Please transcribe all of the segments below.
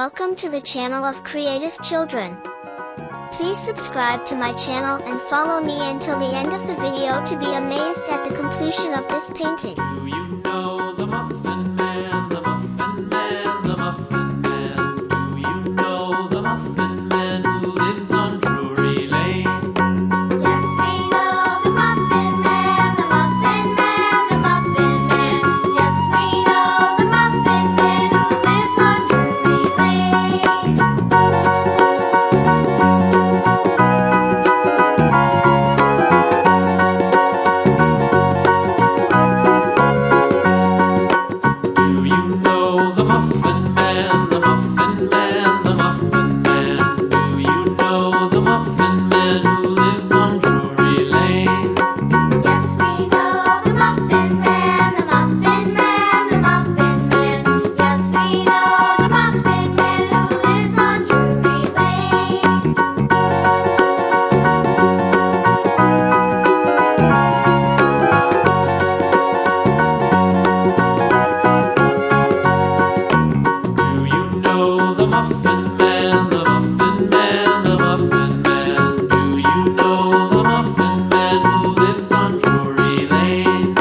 Welcome to the channel of Creative Children. Please subscribe to my channel and follow me until the end of the video to be amazed at the completion of this painting. Do you know the Muffin Man, the Muffin Man, the Muffin Man? Do you know the Muffin Man who lives on Drury Lane? Yes, we know the Muffin Man, the Muffin Man, the Muffin Man. Yes, we know the Muffin Man who lives on Drury Lane. Do you know the Muffin Man, the Muffin Man, the Muffin Man? Do you know the Muffin Man who lives on Drury Lane? Yes, we know the Muffin Man, the Muffin Man, the Muffin Man. Yes, we know the Muffin Man who lives on Drury Lane. Do you know the Muffin Man, the Muffin Man, the Muffin Man? Do you know the Muffin Man who lives on Drury Lane?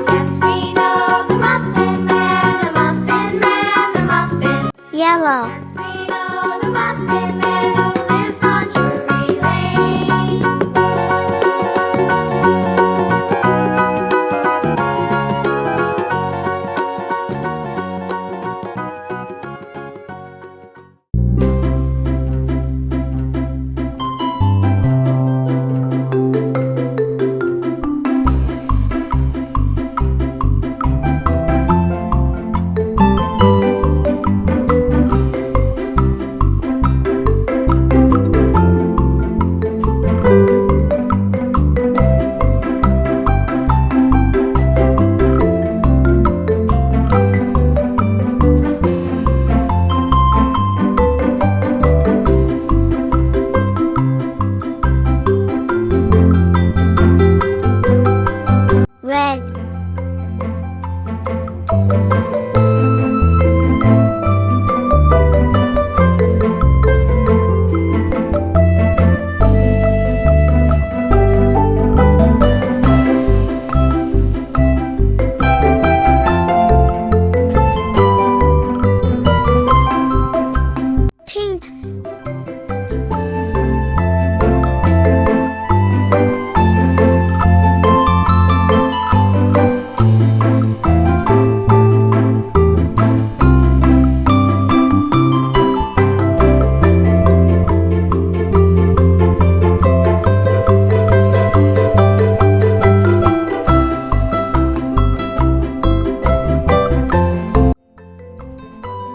Yes, we know the Muffin Man, the Muffin Man, the Muffin. Yellow. Yes, we know the Muffin Man who lives on Drury Lane. Red. Pink.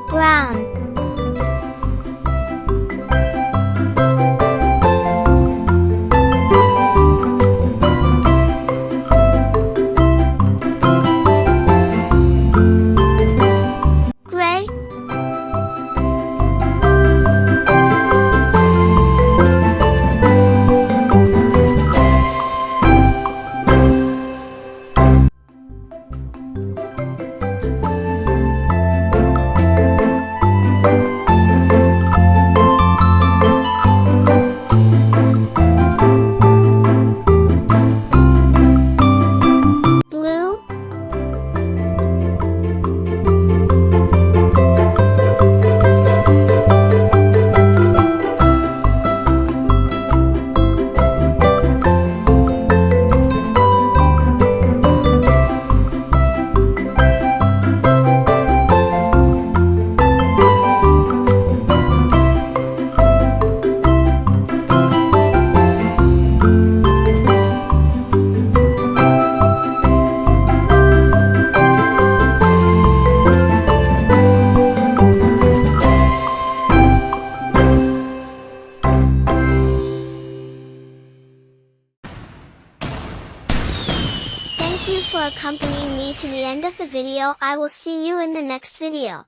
Brown. Gray. Blue. Thank you for accompanying me to the end of the video. I will see you in the next video.